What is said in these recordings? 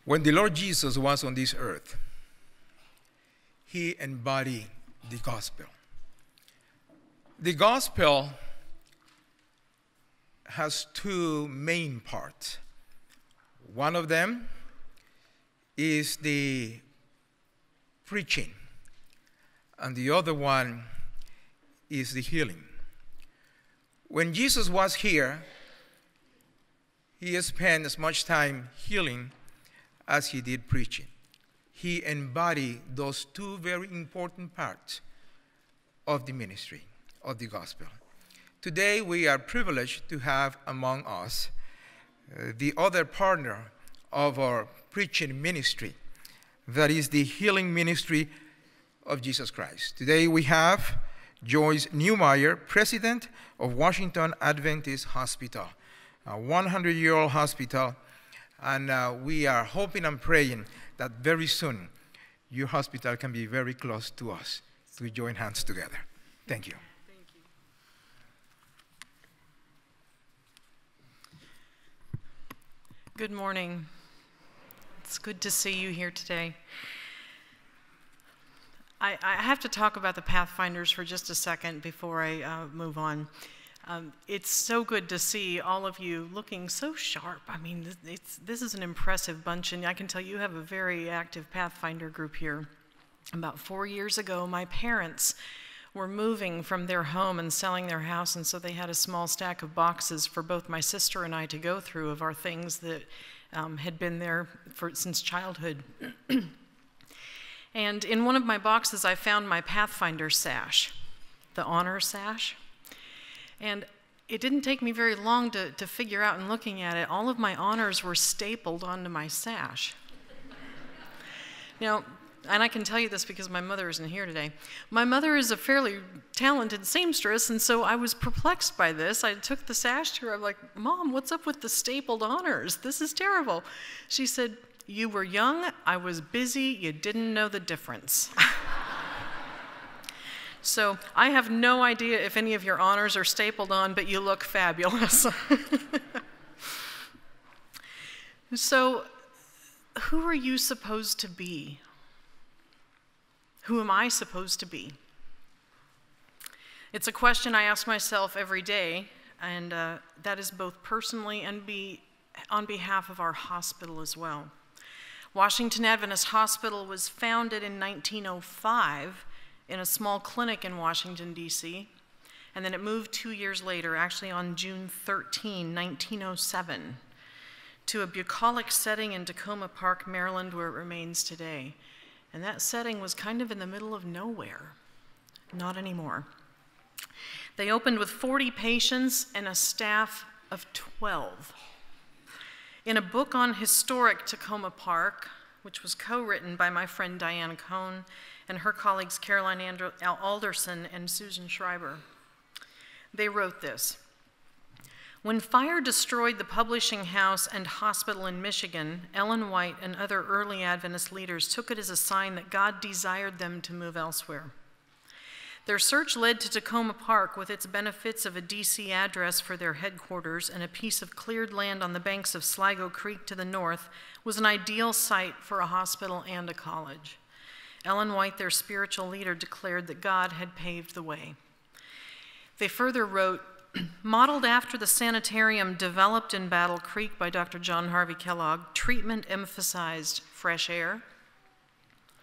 When the Lord Jesus was on this earth, he embodied the gospel. The gospel has two main parts. One of them is the preaching, and the other one is the healing. When Jesus was here, he spent as much time healing as he did preaching. He embodied those two very important parts of the ministry, of the gospel. Today, we are privileged to have among us the other partner of our preaching ministry, that is the healing ministry of Jesus Christ. Today, we have Joyce Newmeyer, president of Washington Adventist Hospital, a 100-year-old hospital, and we are hoping and praying that very soon your hospital can be very close to us to join hands together. Thank you. Thank you. Good morning. It's good to see you here today. I have to talk about the Pathfinders for just a second before I move on. It's so good to see all of you looking so sharp. I mean, this is an impressive bunch, and I can tell you have a very active Pathfinder group here. About 4 years ago, my parents were moving from their home and selling their house, and so they had a small stack of boxes for both my sister and I to go through of our things that had been there since childhood. And in one of my boxes, I found my Pathfinder sash, the honor sash. And it didn't take me very long to figure out, in looking at it, all of my honors were stapled onto my sash. Now, and I can tell you this because my mother isn't here today. My mother is a fairly talented seamstress, and so I was perplexed by this. I took the sash to her. I'm like, Mom, what's up with the stapled honors? This is terrible. She said, you were young, I was busy, you didn't know the difference. So I have no idea if any of your honors are stapled on, but you look fabulous. So who are you supposed to be? Who am I supposed to be? It's a question I ask myself every day, and that is both personally and on behalf of our hospital as well. Washington Adventist Hospital was founded in 1905 in a small clinic in Washington, D.C., and then it moved 2 years later, actually on June 13, 1907, to a bucolic setting in Tacoma Park, Maryland, where it remains today. And that setting was kind of in the middle of nowhere. Not anymore. They opened with 40 patients and a staff of 12. In a book on historic Tacoma Park, which was co-written by my friend Diane Cohn and her colleagues Caroline Alderson and Susan Schreiber, they wrote this: when fire destroyed the publishing house and hospital in Michigan, Ellen White and other early Adventist leaders took it as a sign that God desired them to move elsewhere. Their search led to Tacoma Park, with its benefits of a DC address for their headquarters and a piece of cleared land on the banks of Sligo Creek to the north, was an ideal site for a hospital and a college. Ellen White, their spiritual leader, declared that God had paved the way. They further wrote, modeled after the sanitarium developed in Battle Creek by Dr. John Harvey Kellogg, treatment emphasized fresh air,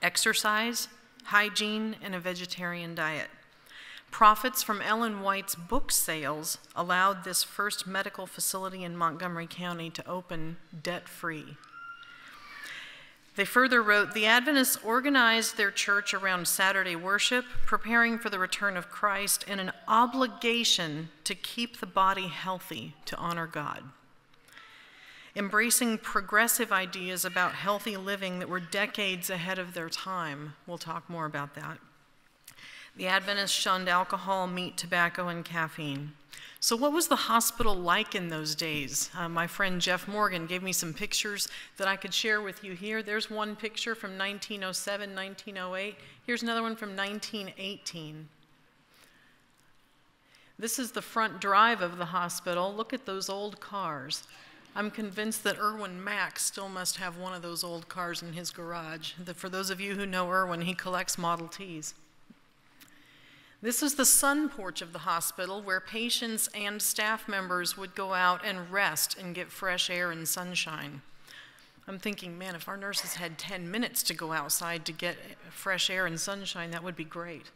exercise, hygiene, and a vegetarian diet. Profits from Ellen White's book sales allowed this first medical facility in Montgomery County to open debt-free. They further wrote, the Adventists organized their church around Saturday worship, preparing for the return of Christ, and an obligation to keep the body healthy to honor God. Embracing progressive ideas about healthy living that were decades ahead of their time. We'll talk more about that. The Adventists shunned alcohol, meat, tobacco, and caffeine. So what was the hospital like in those days? My friend Jeff Morgan gave me some pictures that I could share with you here. There's one picture from 1907, 1908. Here's another one from 1918. This is the front drive of the hospital. Look at those old cars. I'm convinced that Erwin Mack still must have one of those old cars in his garage. For those of you who know Erwin, he collects Model Ts. This is the sun porch of the hospital where patients and staff members would go out and rest and get fresh air and sunshine. I'm thinking, man, if our nurses had 10 minutes to go outside to get fresh air and sunshine, that would be great.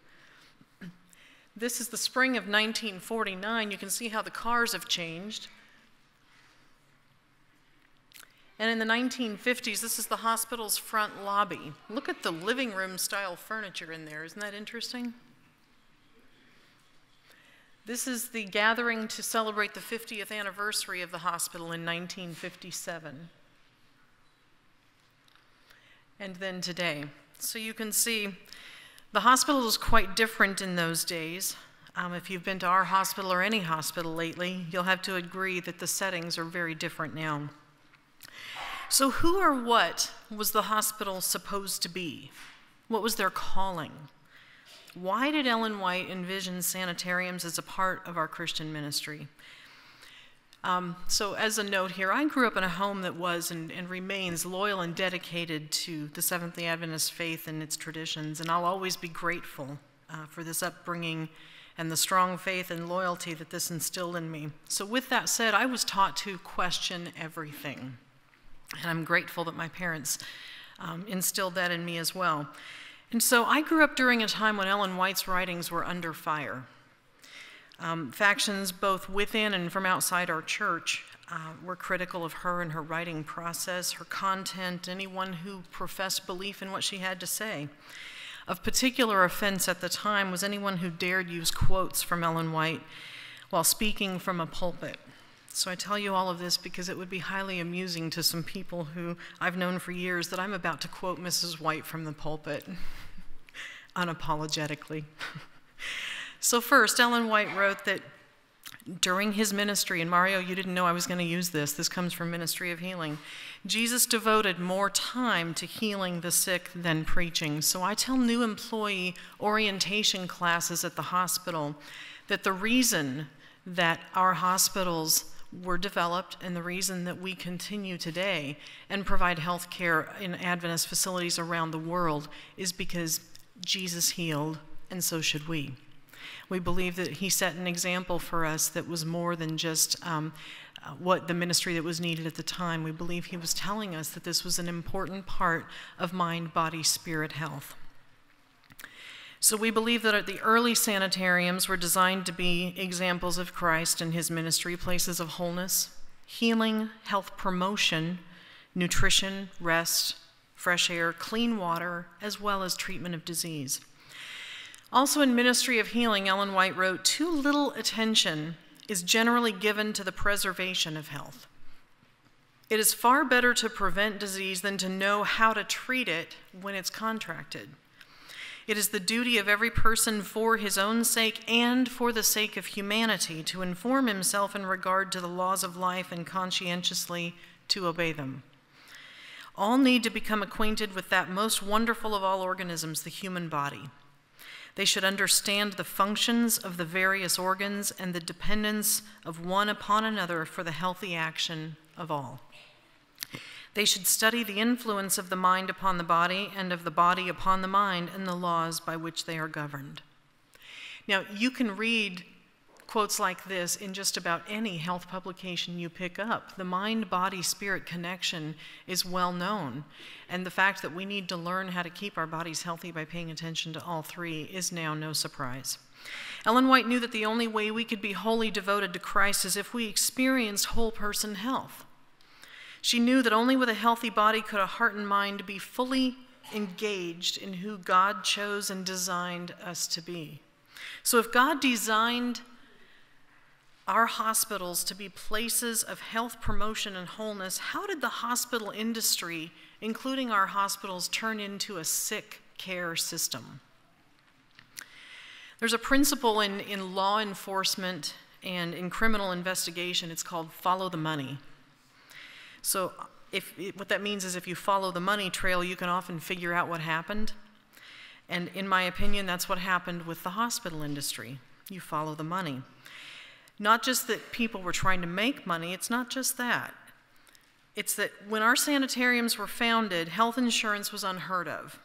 This is the spring of 1949. You can see how the cars have changed. And in the 1950s, this is the hospital's front lobby. Look at the living room style furniture in there. Isn't that interesting? This is the gathering to celebrate the 50th anniversary of the hospital in 1957. And then today. So you can see the hospital is quite different in those days. If you've been to our hospital or any hospital lately, you'll have to agree that the settings are very different now. So who or what was the hospital supposed to be? What was their calling? Why did Ellen White envision sanitariums as a part of our Christian ministry? So as a note here, I grew up in a home that was and remains loyal and dedicated to the Seventh-day Adventist faith and its traditions, and I'll always be grateful for this upbringing and the strong faith and loyalty that this instilled in me. So with that said, I was taught to question everything, and I'm grateful that my parents instilled that in me as well. And so I grew up during a time when Ellen White's writings were under fire. Factions both within and from outside our church were critical of her and her writing process, her content, anyone who professed belief in what she had to say. Of particular offense at the time was anyone who dared use quotes from Ellen White while speaking from a pulpit. So I tell you all of this because it would be highly amusing to some people who I've known for years that I'm about to quote Mrs. White from the pulpit, unapologetically. So first, Ellen White wrote that during his ministry, and Mario, you didn't know I was going to use this. This comes from Ministry of Healing. Jesus devoted more time to healing the sick than preaching. So I tell new employee orientation classes at the hospital that the reason that our hospitals were developed and the reason that we continue today and provide health care in Adventist facilities around the world is because Jesus healed, and so should we. We believe that he set an example for us that was more than just what the ministry that was needed at the time. We believe he was telling us that this was an important part of mind, body, spirit health. So we believe that the early sanitariums were designed to be examples of Christ and his ministry, places of wholeness, healing, health promotion, nutrition, rest, fresh air, clean water, as well as treatment of disease. Also in Ministry of Healing, Ellen White wrote, "Too little attention is generally given to the preservation of health. It is far better to prevent disease than to know how to treat it when it's contracted. It is the duty of every person for his own sake and for the sake of humanity to inform himself in regard to the laws of life and conscientiously to obey them. All need to become acquainted with that most wonderful of all organisms, the human body. They should understand the functions of the various organs and the dependence of one upon another for the healthy action of all. They should study the influence of the mind upon the body and of the body upon the mind and the laws by which they are governed." Now, you can read quotes like this in just about any health publication you pick up. The mind-body-spirit connection is well known, and the fact that we need to learn how to keep our bodies healthy by paying attention to all three is now no surprise. Ellen White knew that the only way we could be wholly devoted to Christ is if we experienced whole-person health. She knew that only with a healthy body could a heart and mind be fully engaged in who God chose and designed us to be. So if God designed our hospitals to be places of health promotion and wholeness, how did the hospital industry, including our hospitals, turn into a sick care system? There's a principle in law enforcement and in criminal investigation. It's called follow the money. So what that means is if you follow the money trail, you can often figure out what happened. And in my opinion, that's what happened with the hospital industry. You follow the money. Not just that people were trying to make money, it's not just that. it's that when our sanitariums were founded, health insurance was unheard of.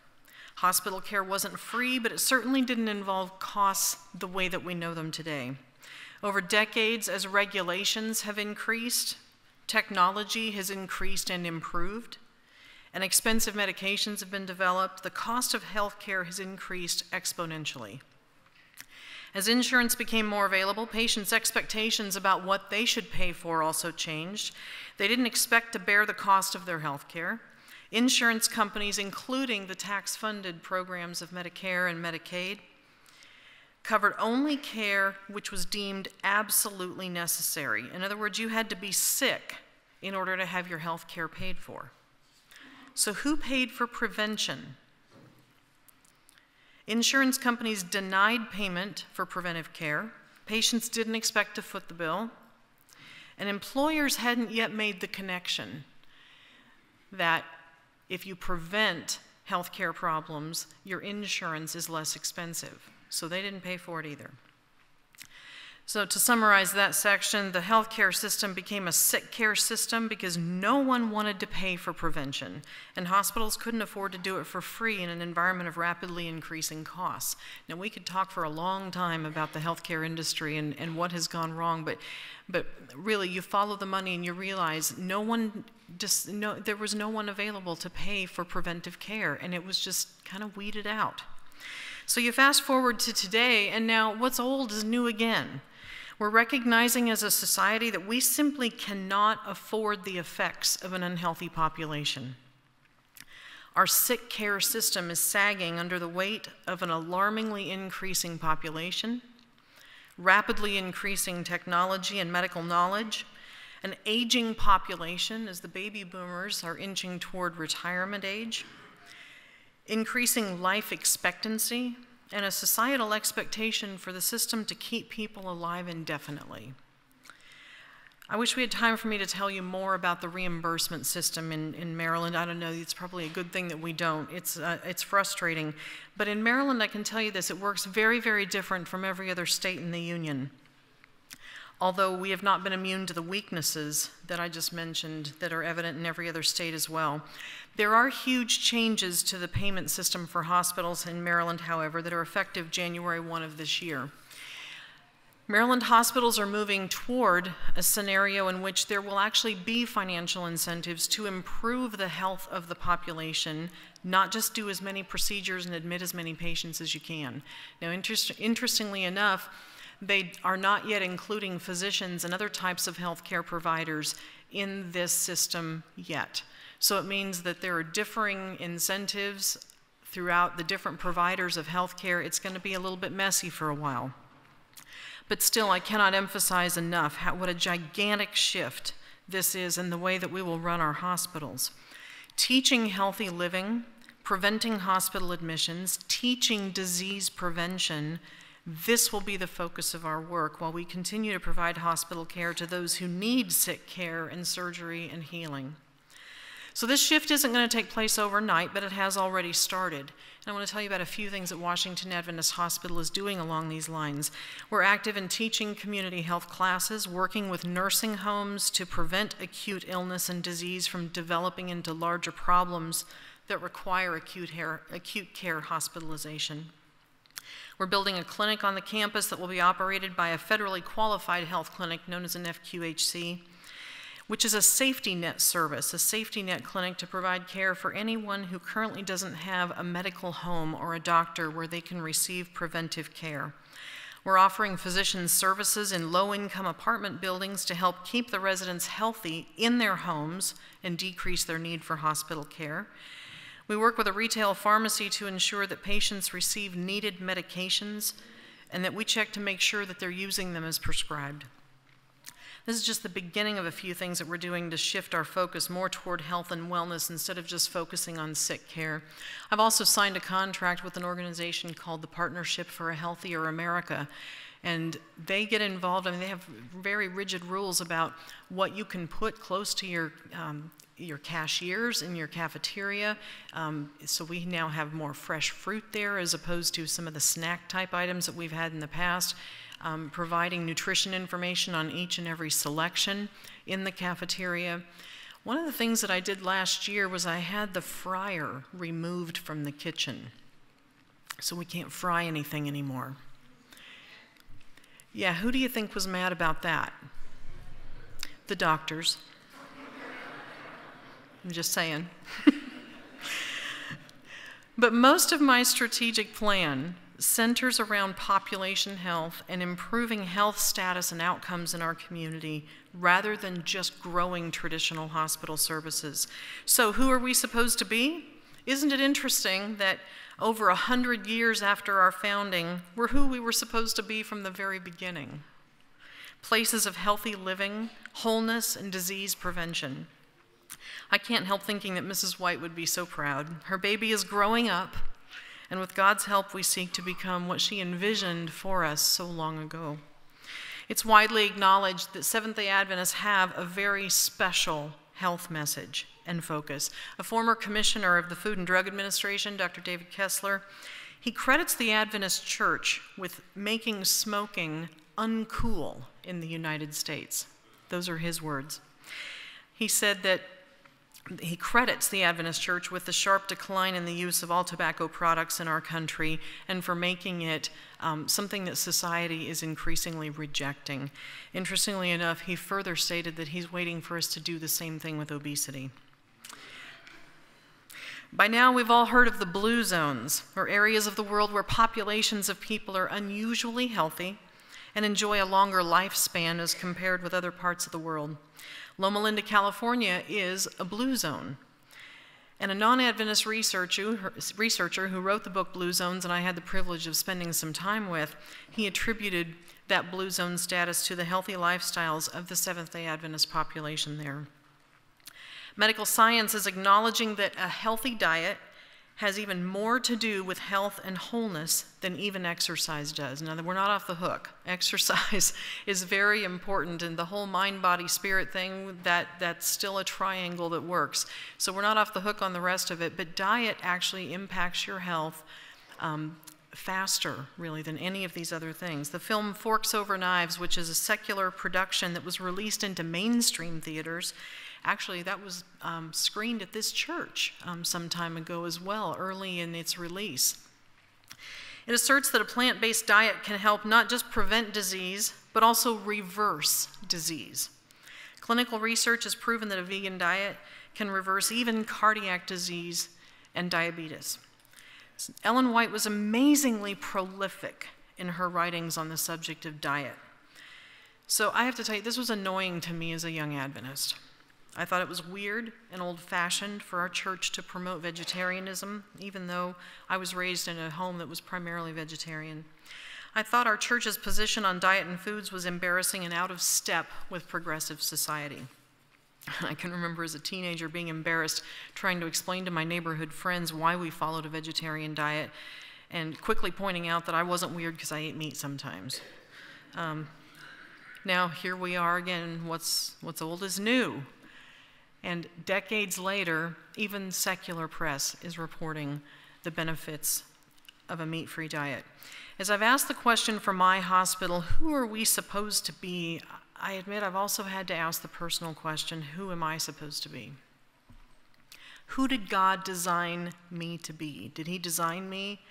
Hospital care wasn't free, but it certainly didn't involve costs the way that we know them today. Over decades, as regulations have increased, technology has increased and improved, and expensive medications have been developed, the cost of health care has increased exponentially. As insurance became more available, patients' expectations about what they should pay for also changed. They didn't expect to bear the cost of their health care. Insurance companies, including the tax-funded programs of Medicare and Medicaid, covered only care which was deemed absolutely necessary. In other words, you had to be sick in order to have your health care paid for. So who paid for prevention? Insurance companies denied payment for preventive care. Patients didn't expect to foot the bill. And employers hadn't yet made the connection that if you prevent health care problems, your insurance is less expensive. So they didn't pay for it either. So to summarize that section, the healthcare system became a sick care system because no one wanted to pay for prevention, and hospitals couldn't afford to do it for free in an environment of rapidly increasing costs. Now, we could talk for a long time about the healthcare industry and what has gone wrong, but really, you follow the money and you realize there was no one available to pay for preventive care, and it was just kind of weeded out. So you fast forward to today, and now what's old is new again. We're recognizing as a society that we simply cannot afford the effects of an unhealthy population. Our sick care system is sagging under the weight of an alarmingly increasing population, rapidly increasing technology and medical knowledge, an aging population as the baby boomers are inching toward retirement age, increasing life expectancy, and a societal expectation for the system to keep people alive indefinitely. I wish we had time for me to tell you more about the reimbursement system in Maryland. I don't know, it's probably a good thing that we don't. It's frustrating. But in Maryland, I can tell you this, it works very, very different from every other state in the union. Although we have not been immune to the weaknesses that I just mentioned that are evident in every other state as well. There are huge changes to the payment system for hospitals in Maryland, however, that are effective January 1 of this year. Maryland hospitals are moving toward a scenario in which there will actually be financial incentives to improve the health of the population, not just do as many procedures and admit as many patients as you can. Now, interestingly enough, they are not yet including physicians and other types of healthcare providers in this system yet. So it means that there are differing incentives throughout the different providers of healthcare. It's going to be a little bit messy for a while. But still, I cannot emphasize enough what a gigantic shift this is in the way that we will run our hospitals. Teaching healthy living, preventing hospital admissions, teaching disease prevention, this will be the focus of our work while we continue to provide hospital care to those who need sick care and surgery and healing. So this shift isn't going to take place overnight, but it has already started. And I want to tell you about a few things that Washington Adventist Hospital is doing along these lines. We're active in teaching community health classes, working with nursing homes to prevent acute illness and disease from developing into larger problems that require acute care hospitalization. We're building a clinic on the campus that will be operated by a federally qualified health clinic known as an FQHC, which is a safety net service, a safety net clinic to provide care for anyone who currently doesn't have a medical home or a doctor where they can receive preventive care. We're offering physician services in low-income apartment buildings to help keep the residents healthy in their homes and decrease their need for hospital care. We work with a retail pharmacy to ensure that patients receive needed medications and that we check to make sure that they're using them as prescribed. This is just the beginning of a few things that we're doing to shift our focus more toward health and wellness instead of just focusing on sick care. I've also signed a contract with an organization called the Partnership for a Healthier America, and they get involved. I mean, they have very rigid rules about what you can put close to your cashiers in your cafeteria. So we now have more fresh fruit there as opposed to some of the snack type items that we've had in the past. Providing nutrition information on each and every selection in the cafeteria. One of the things that I did last year was I had the fryer removed from the kitchen, so we can't fry anything anymore. Yeah, who do you think was mad about that? The doctors. I'm just saying. But most of my strategic plan centers around population health and improving health status and outcomes in our community rather than just growing traditional hospital services. So who are we supposed to be? Isn't it interesting that over 100 years after our founding, we're who we were supposed to be from the very beginning? Places of healthy living, wholeness, and disease prevention. I can't help thinking that Mrs. White would be so proud. Her baby is growing up, and with God's help, we seek to become what she envisioned for us so long ago. It's widely acknowledged that Seventh-day Adventists have a very special health message and focus. A former commissioner of the Food and Drug Administration, Dr. David Kessler, he credits the Adventist Church with making smoking uncool in the United States. Those are his words. He said that he credits the Adventist Church with the sharp decline in the use of all tobacco products in our country and for making it something that society is increasingly rejecting. Interestingly enough, he further stated that he's waiting for us to do the same thing with obesity. By now, we've all heard of the blue zones, or areas of the world where populations of people are unusually healthy and enjoy a longer lifespan as compared with other parts of the world. Loma Linda, California is a blue zone. And a non-Adventist researcher who wrote the book Blue Zones, and I had the privilege of spending some time with, he attributed that blue zone status to the healthy lifestyles of the Seventh-day Adventist population there. Medical science is acknowledging that a healthy diet has even more to do with health and wholeness than even exercise does. Now, we're not off the hook. Exercise is very important, and the whole mind, body, spirit thing, that's still a triangle that works. So we're not off the hook on the rest of it, but diet actually impacts your health faster, really, than any of these other things. The film Forks Over Knives, which is a secular production that was released into mainstream theaters, actually, that was screened at this church some time ago as well, early in its release. It asserts that a plant-based diet can help not just prevent disease, but also reverse disease. Clinical research has proven that a vegan diet can reverse even cardiac disease and diabetes. Ellen White was amazingly prolific in her writings on the subject of diet. So I have to tell you, this was annoying to me as a young Adventist. I thought it was weird and old-fashioned for our church to promote vegetarianism, even though I was raised in a home that was primarily vegetarian. I thought our church's position on diet and foods was embarrassing and out of step with progressive society. I can remember as a teenager being embarrassed trying to explain to my neighborhood friends why we followed a vegetarian diet and quickly pointing out that I wasn't weird because I ate meat sometimes. Now here we are again, what's old is new. And decades later, even secular press is reporting the benefits of a meat-free diet. As I've asked the question for my hospital, who are we supposed to be? I admit I've also had to ask the personal question, who am I supposed to be? Who did God design me to be? Did he design me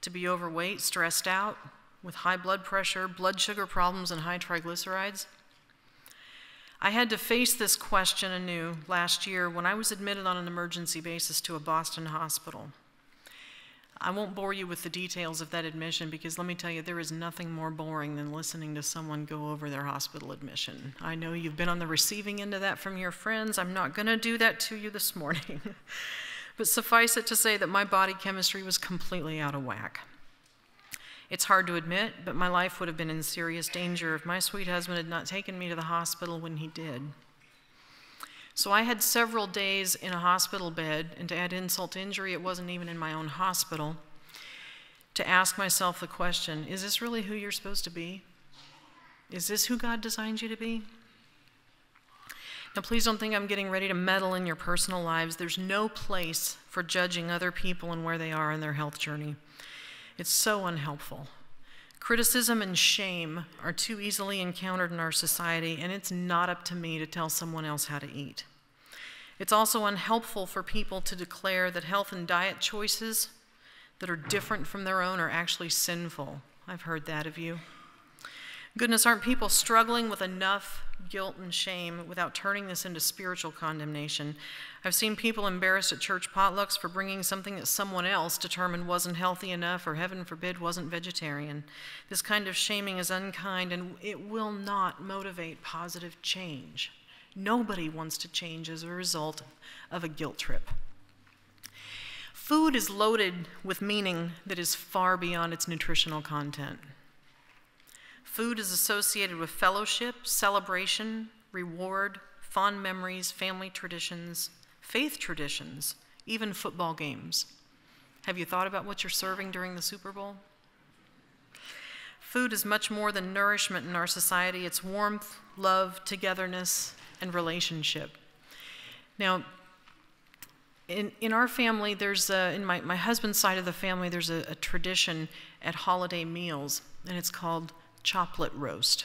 to be overweight, stressed out, with high blood pressure, blood sugar problems, and high triglycerides? I had to face this question anew last year when I was admitted on an emergency basis to a Boston hospital. I won't bore you with the details of that admission because let me tell you, there is nothing more boring than listening to someone go over their hospital admission. I know you've been on the receiving end of that from your friends. I'm not going to do that to you this morning. But suffice it to say that my body chemistry was completely out of whack. It's hard to admit, but my life would have been in serious danger if my sweet husband had not taken me to the hospital when he did. So I had several days in a hospital bed, and to add insult to injury, it wasn't even in my own hospital, to ask myself the question, is this really who you're supposed to be? Is this who God designed you to be? Now, please don't think I'm getting ready to meddle in your personal lives. There's no place for judging other people and where they are in their health journey. It's so unhelpful. Criticism and shame are too easily encountered in our society, and it's not up to me to tell someone else how to eat. It's also unhelpful for people to declare that health and diet choices that are different from their own are actually sinful. I've heard that of you. Goodness, aren't people struggling with enough guilt and shame without turning this into spiritual condemnation? I've seen people embarrassed at church potlucks for bringing something that someone else determined wasn't healthy enough or, heaven forbid, wasn't vegetarian. This kind of shaming is unkind, and it will not motivate positive change. Nobody wants to change as a result of a guilt trip. Food is loaded with meaning that is far beyond its nutritional content. Food is associated with fellowship, celebration, reward, fond memories, family traditions, faith traditions, even football games. Have you thought about what you're serving during the Super Bowl? Food is much more than nourishment in our society. It's warmth, love, togetherness, and relationship. Now, in our family, there's in my husband's side of the family, there's a tradition at holiday meals, and it's called chocolate roast.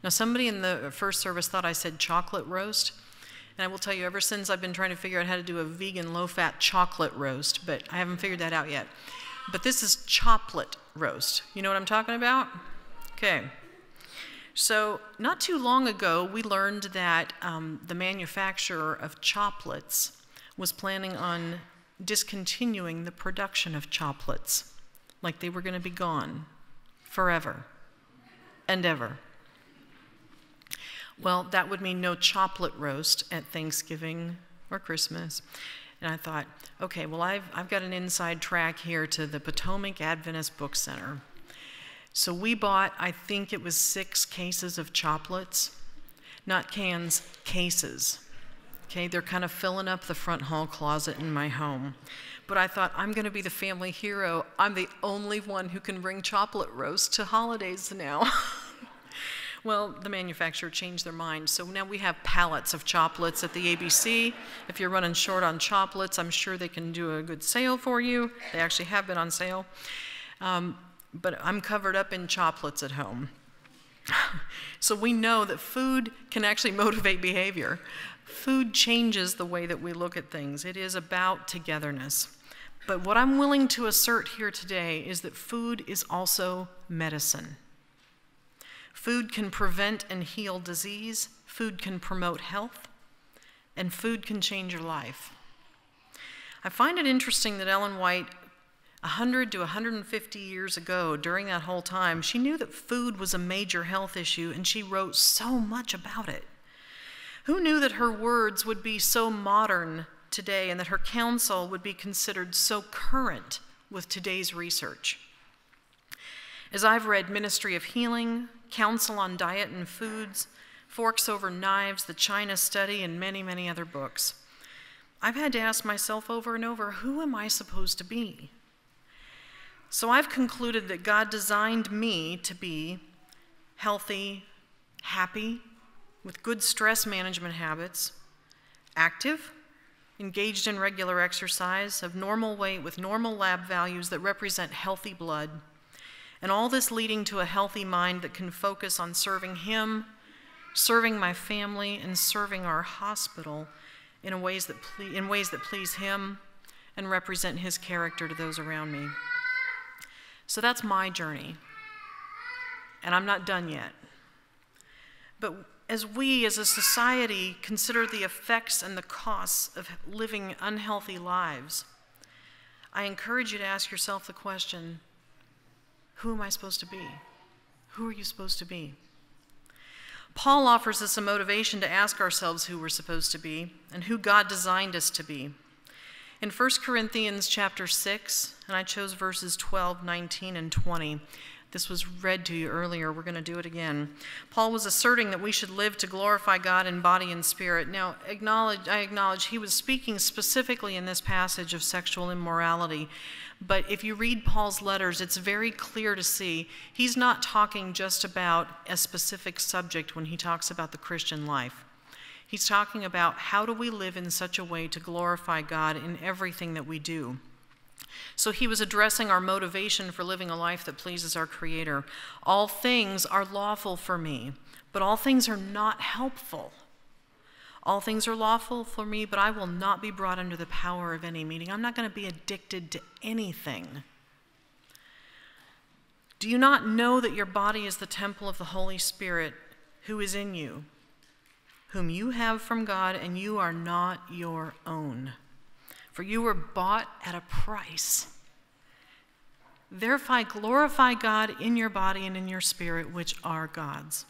Now, somebody in the first service thought I said chocolate roast, and I will tell you, ever since I've been trying to figure out how to do a vegan low-fat chocolate roast, but I haven't figured that out yet. But this is choplet roast. You know what I'm talking about? Okay. So not too long ago, we learned that the manufacturer of choplets was planning on discontinuing the production of choplets, like they were going to be gone forever and ever. Well, that would mean no choplet roast at Thanksgiving or Christmas. And I thought, okay, well, I've got an inside track here to the Potomac Adventist Book Center. So we bought, I think it was 6 cases of choplets, not cans, cases. Okay, they're kind of filling up the front hall closet in my home. But I thought, I'm going to be the family hero. I'm the only one who can bring choplet roast to holidays now. Well, the manufacturer changed their mind, so now we have pallets of choplets at the ABC. If you're running short on choplets, I'm sure they can do a good sale for you. They actually have been on sale. But I'm covered up in choplets at home. So we know that food can actually motivate behavior. Food changes the way that we look at things. It is about togetherness. But what I'm willing to assert here today is that food is also medicine. Food can prevent and heal disease, food can promote health, and food can change your life. I find it interesting that Ellen White, 100 to 150 years ago, during that whole time, she knew that food was a major health issue, and she wrote so much about it. Who knew that her words would be so modern today and that her counsel would be considered so current with today's research? As I've read Ministry of Healing, Counsel on Diet and Foods, Forks Over Knives, The China Study, and many, many other books, I've had to ask myself over and over, who am I supposed to be? So I've concluded that God designed me to be healthy, happy, with good stress management habits, active, engaged in regular exercise, of normal weight with normal lab values that represent healthy blood, and all this leading to a healthy mind that can focus on serving Him, serving my family, and serving our hospital in ways that please Him and represent His character to those around me. So that's my journey, and I'm not done yet. But as we, as a society, consider the effects and the costs of living unhealthy lives, I encourage you to ask yourself the question, who am I supposed to be? Who are you supposed to be? Paul offers us a motivation to ask ourselves who we're supposed to be and who God designed us to be. In 1 Corinthians chapter 6, and I chose verses 12, 19, and 20. This was read to you earlier. We're going to do it again. Paul was asserting that we should live to glorify God in body and spirit. Now, I acknowledge he was speaking specifically in this passage of sexual immorality. But if you read Paul's letters, it's very clear to see he's not talking just about a specific subject when he talks about the Christian life. He's talking about how do we live in such a way to glorify God in everything that we do. So he was addressing our motivation for living a life that pleases our Creator. All things are lawful for me, but all things are not helpful. All things are lawful for me, but I will not be brought under the power of any, meaning I'm not going to be addicted to anything. Do you not know that your body is the temple of the Holy Spirit who is in you, whom you have from God, and you are not your own? For you were bought at a price. Therefore, glorify God in your body and in your spirit, which are God's.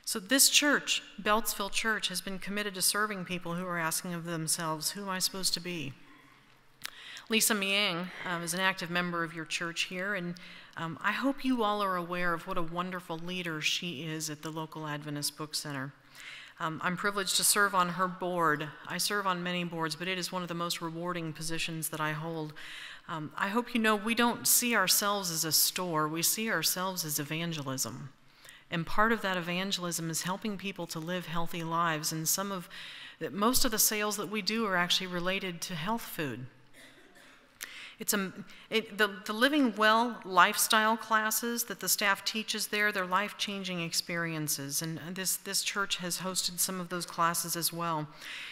So this church, Beltsville Church, has been committed to serving people who are asking of themselves, who am I supposed to be? Lisa Miang is an active member of your church here, and I hope you all are aware of what a wonderful leader she is at the local Adventist Book Center. I'm privileged to serve on her board. I serve on many boards, but it is one of the most rewarding positions that I hold. I hope you know we don't see ourselves as a store. We see ourselves as evangelism. And part of that evangelism is helping people to live healthy lives. And most of the sales that we do are actually related to health food. The Living Well lifestyle classes that the staff teaches there, they're life-changing experiences, and this church has hosted some of those classes as well.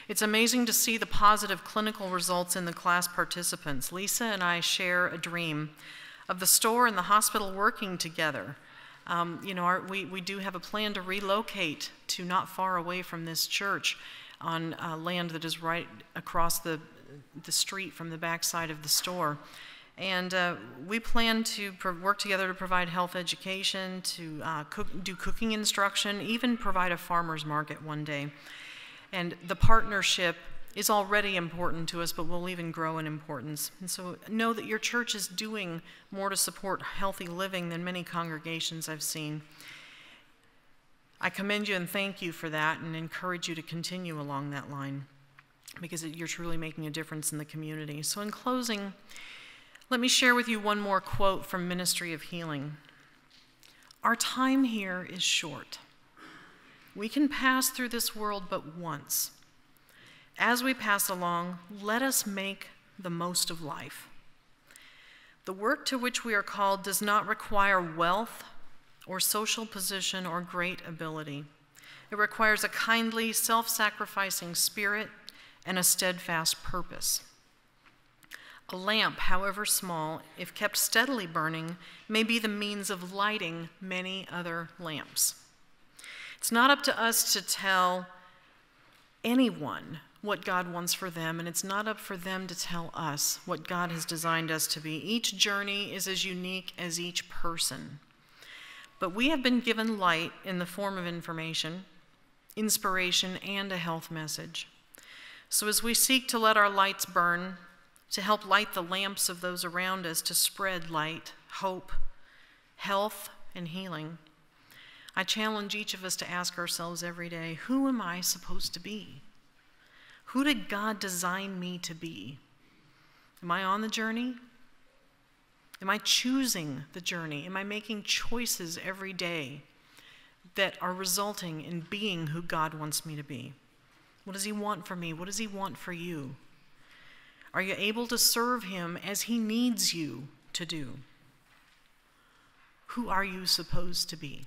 It's amazing to see the positive clinical results in the class participants. Lisa and I share a dream of the store and the hospital working together. We do have a plan to relocate to not far away from this church on land that is right across the street from the backside of the store. And we plan to work together to provide health education, to do cooking instruction, even provide a farmer's market one day. And the partnership is already important to us, but will even grow in importance. And so know that your church is doing more to support healthy living than many congregations I've seen. I commend you and thank you for that and encourage you to continue along that line, because you're truly making a difference in the community. So in closing, let me share with you one more quote from Ministry of Healing. Our time here is short. We can pass through this world but once. As we pass along, let us make the most of life. The work to which we are called does not require wealth or social position or great ability. It requires a kindly, self-sacrificing spirit and a steadfast purpose. A lamp, however small, if kept steadily burning, may be the means of lighting many other lamps. It's not up to us to tell anyone what God wants for them, and it's not up for them to tell us what God has designed us to be. Each journey is as unique as each person. But we have been given light in the form of information, inspiration, and a health message. So as we seek to let our lights burn, to help light the lamps of those around us, to spread light, hope, health, and healing, I challenge each of us to ask ourselves every day, who am I supposed to be? Who did God design me to be? Am I on the journey? Am I choosing the journey? Am I making choices every day that are resulting in being who God wants me to be? What does He want for me? What does He want for you? Are you able to serve Him as He needs you to do? Who are you supposed to be?